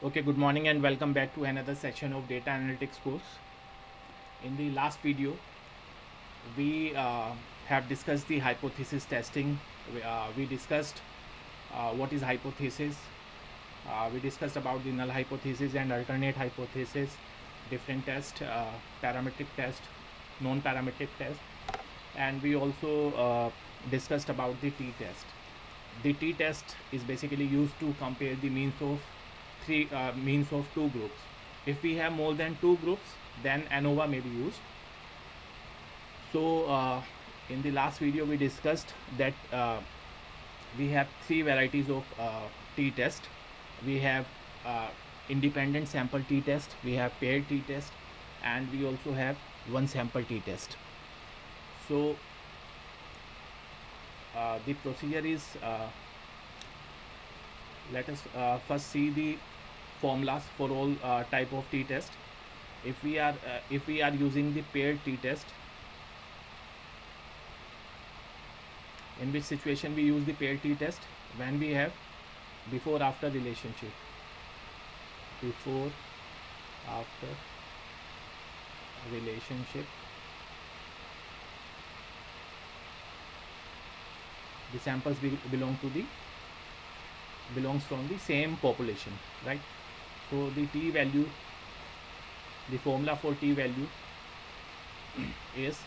Okay, good morning and welcome back to another section of data analytics course. In the last video, we have discussed the hypothesis testing. We discussed what is hypothesis. We discussed about the null hypothesis and alternate hypothesis, different test, parametric test, non-parametric test, and we also discussed about the t-test. The t-test is basically used to compare the means of two groups. If we have more than two groups, then ANOVA may be used. So in the last video we discussed that we have three varieties of t-test. We have independent sample t-test, we have paired t-test, and we also have one sample t-test. So the procedure is, let us first see the formulas for all type of t-test. If we are using the paired t-test, in which situation we use the paired t-test? When we have before after relationship, before after relationship, the samples belongs from the same population, right? So the t value, the formula for t value is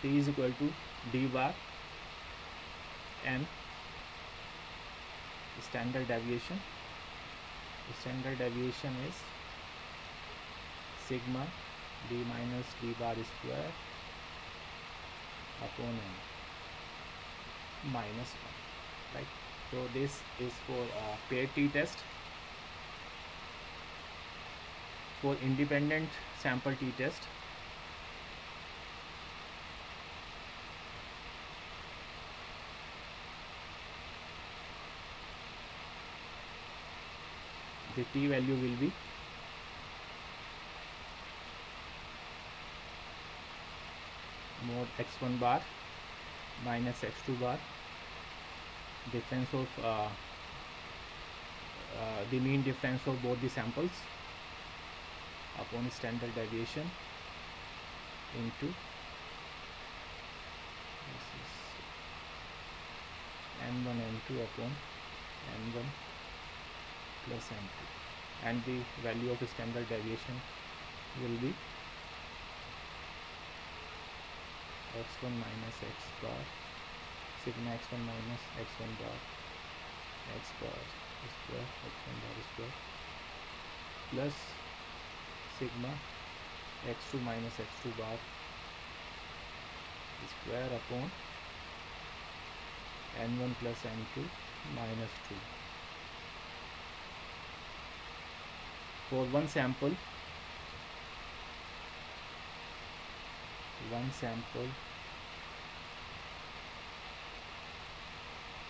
t is equal to d bar n standard deviation. The standard deviation is sigma d minus d bar square upon n minus 1, right? So this is for paired t-test. For independent sample t-test, the t value will be mod x1 bar minus x2 bar, difference of the mean difference of both the samples upon standard deviation into this is n1 n2 upon n1 plus n2, and the value of standard deviation will be x1 minus x bar sigma x1 minus x1 bar x bar square x1 bar square plus sigma x2 minus x2 bar square upon n1 plus n2 minus 2. For one sample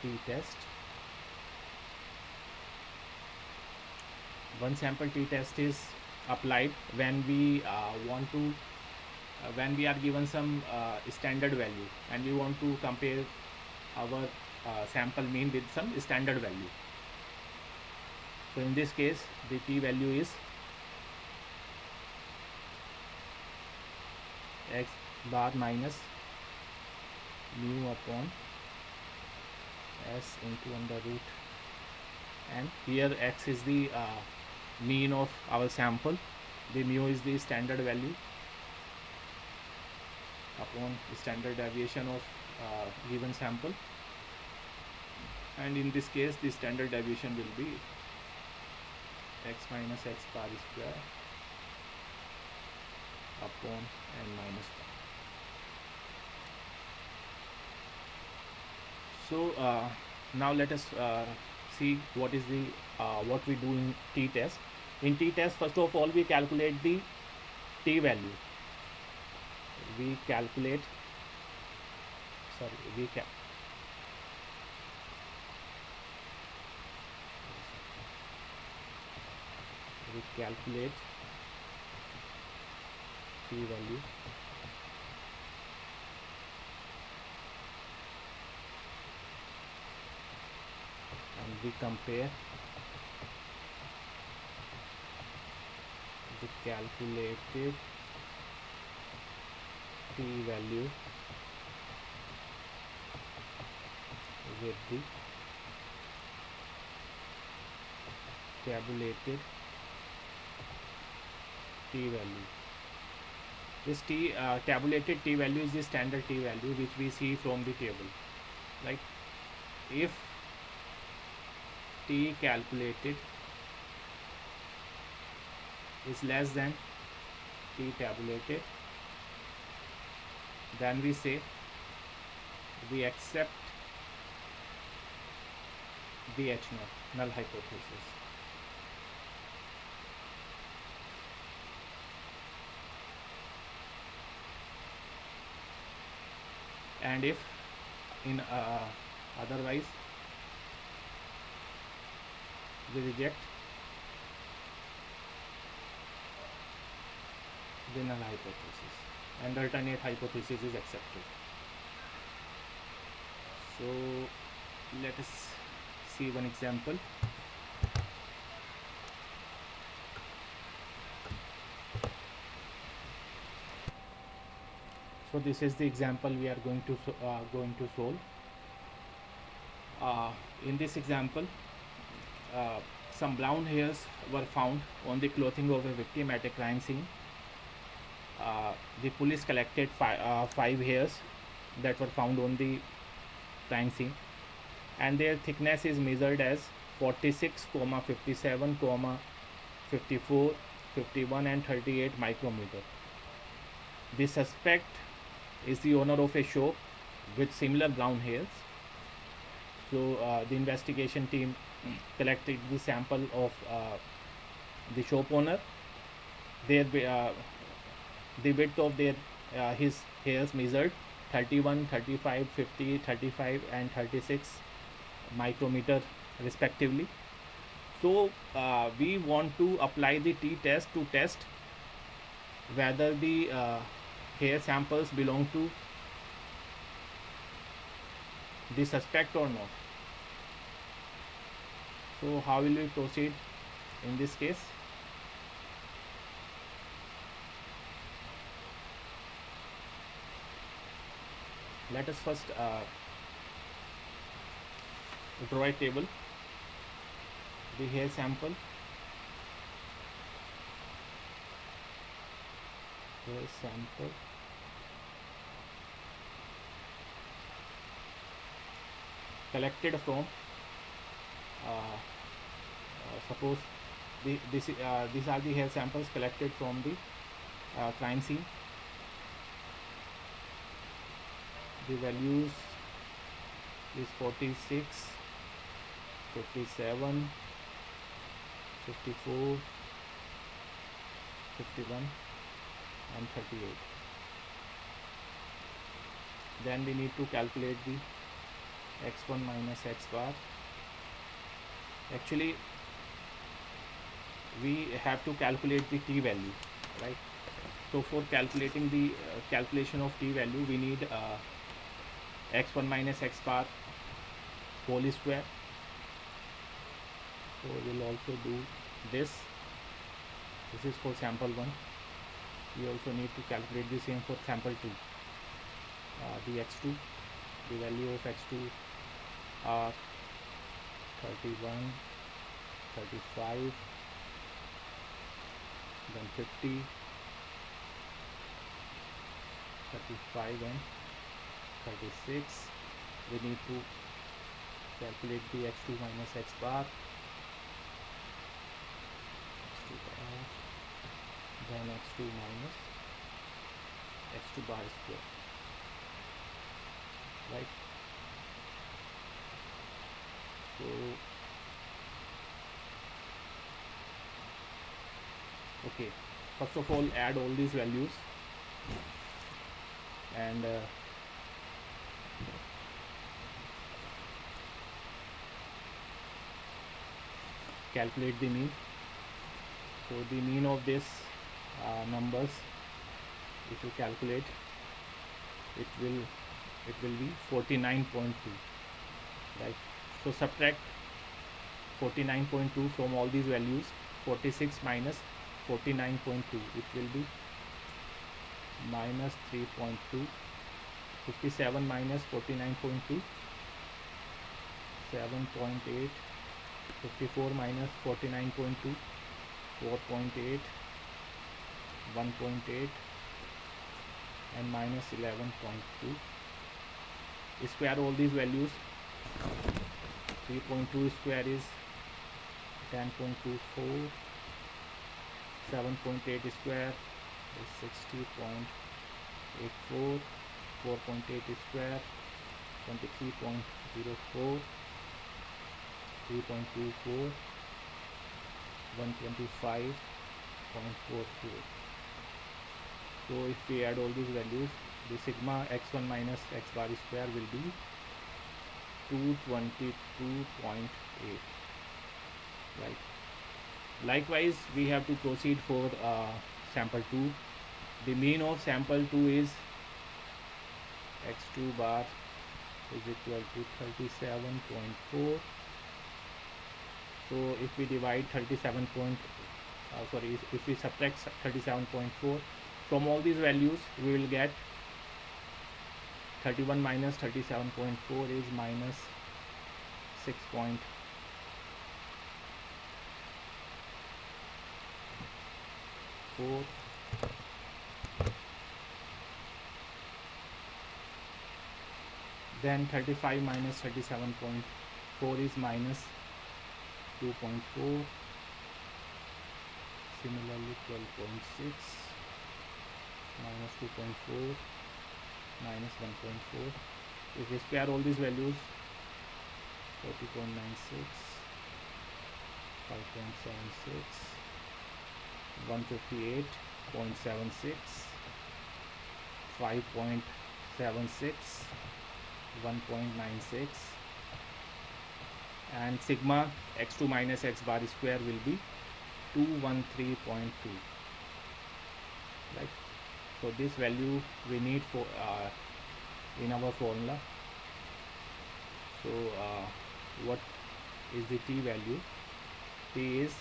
t-test, one sample t-test is applied when we want to when we are given some standard value and we want to compare our sample mean with some standard value. So in this case the t value is x bar minus mu upon s into under root, and here x is the mean of our sample, the mu is the standard value upon standard deviation of given sample, and in this case the standard deviation will be x minus x bar square upon n minus 1. So now let us see what is the what we do in t-test. In t-test, first of all we calculate the t value. We calculate t value and we compare the calculated t value with the tabulated t value. This tabulated t value is the standard t value which we see from the table. Like if t calculated is less than t tabulated, then we say we accept the H0 null hypothesis. And if in otherwise, we reject the null hypothesis and alternate hypothesis is accepted. So let us see one example. So this is the example we are going to solve. In this example, some brown hairs were found on the clothing of a victim at a crime scene. The police collected 5 hairs that were found on the crime scene, and their thickness is measured as 46, 57, 54, 51 and 38 micrometer. The suspect is the owner of a shop with similar brown hairs. So the investigation team collected the sample of the shop owner. The width of his hairs measured 31, 35, 50, 35 and 36 micrometer respectively. So we want to apply the t-test to test whether the hair samples belong to the suspect or not. So how will we proceed in this case? Let us first draw a table. The hair sample, collected from suppose these are the hair samples collected from the crime scene. The values is 46, 57, 54, 51 and 38. Then we need to calculate the x1 minus x bar. Actually we have to calculate the t value, right? So for calculating the calculation of t value, we need x1 minus x bar whole square. So we will also do this. This is for sample 1. We also need to calculate the same for sample 2. The x2, the value of x2 are 31, 35, then 50, 35 and 36. We need to calculate the x2 minus x bar. X2 bar, then x2 minus x2 bar square, right? So okay, first of all add all these values and calculate the mean. So the mean of this numbers, if you calculate, it will be 49.2, right? So subtract 49.2 from all these values. 46 minus 49.2, it will be minus 3.2. 57 minus 49.2, 7.8. 54 minus 49.2, 4.8, 1.8, and minus 11.2. Square all these values. 3.2 square is 10.24. 7.8 square is 60.84. 4.8 square 23.04. 3.24. 125.44. So if we add all these values, the sigma x1 minus x bar square will be 222.8. right. Likewise, we have to proceed for sample 2. The mean of sample 2 is x2 bar is equal to 37.4. so if we divide 37 point if we subtract 37.4 from all these values, we will get 31 minus 37.4 is minus 6.4. Then 35 minus 37.4 is minus 2.4. Similarly 12.6 minus 2.4 minus 1.4. If we square all these values, 40.96, 5.76, 158.76, 5.76, 1.96, and sigma x2 minus x bar square will be 213.2. right. So this value we need for in our formula. So what is the t value? T is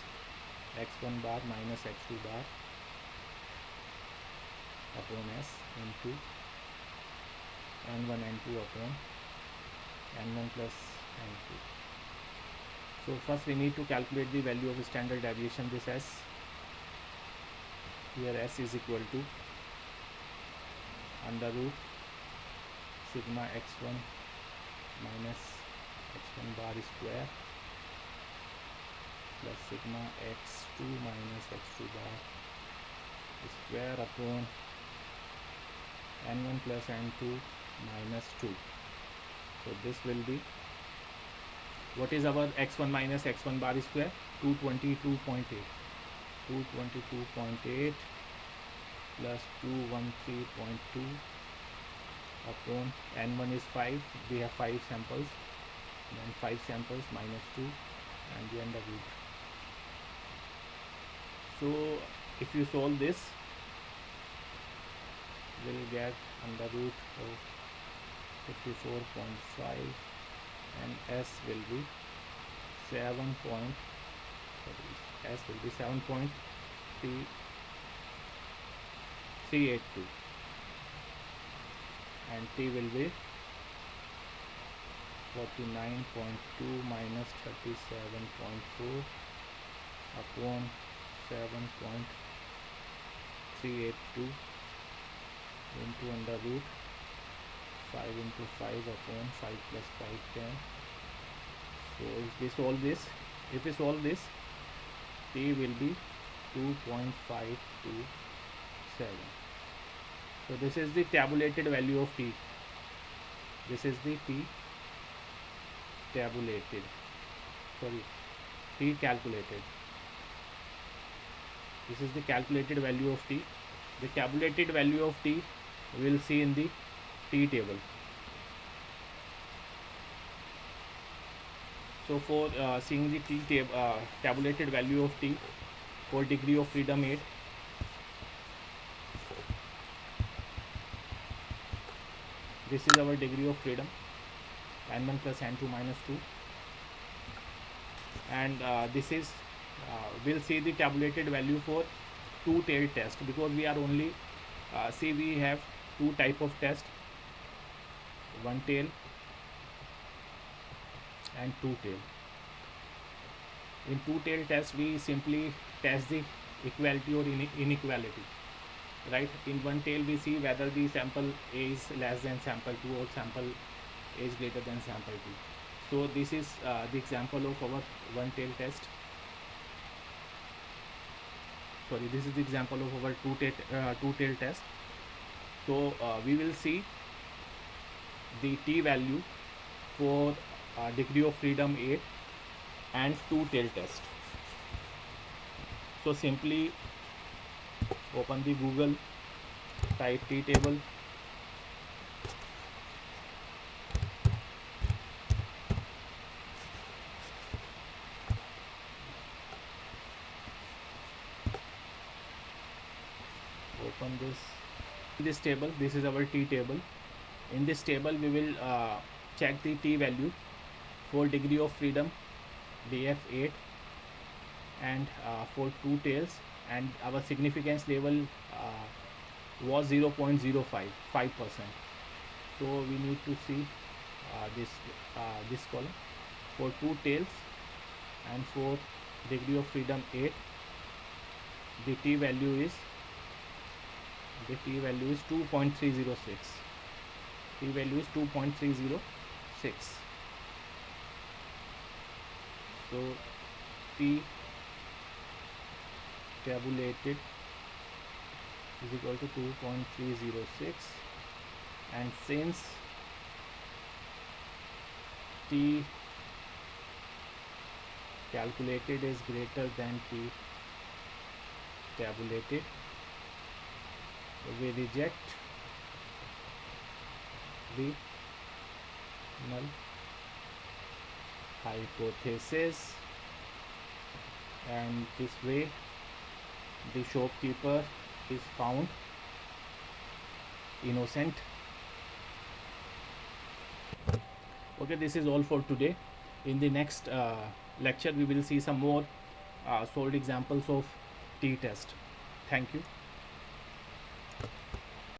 x1 bar minus x2 bar upon s into n1 n2 upon n1 plus n2. So first we need to calculate the value of standard deviation, this s. Here s is equal to under root sigma x1 minus x1 bar square plus sigma x2 minus x2 bar square upon n1 plus n2 minus 2. So this will be, what is our x1 minus x1 bar square? 222.8. 222.8 plus 213.2 upon n1 is 5. We have 5 samples, then 5 samples minus 2 and the under root. So if you solve this, we'll get under root of 54.5 and s will be 7.382 and t will be 49.2 minus 37.4 upon 7.382 into under root 5 into 5 upon 5 plus 5, 10. So if we solve this, t will be 2.527. So this is the tabulated value of t. This is the t tabulated, t calculated. This is the calculated value of t. The tabulated value of t we will see in the t table. So for seeing the t tabulated value of t for degree of freedom 8, this is our degree of freedom, n1 plus n2 minus 2, and this is we'll see the tabulated value for two-tailed test, because we are only see we have two type of test, one tail and two tail. In two-tail test we simply test the equality or inequality, right? In one tail we see whether the sample A is less than sample 2 or sample A is greater than sample 2. So this is the example of our one tail test. Sorry, this is the example of our two-tail test. So we will see the t value for degree of freedom 8 and two-tail test. So simply open the Google, type t table, open this table. This is our t table. In this table we will check the t value for degree of freedom df8 and for two tails, and our significance level was 0.05%. So we need to see this column for two tails and for degree of freedom 8. The t value is 2.306. T value is 2.306. So t tabulated is equal to 2.306, and since t calculated is greater than t tabulated, we reject the null hypothesis, and this way the shopkeeper is found innocent. Okay, this is all for today. In the next lecture we will see some more solved examples of t-test. Thank you.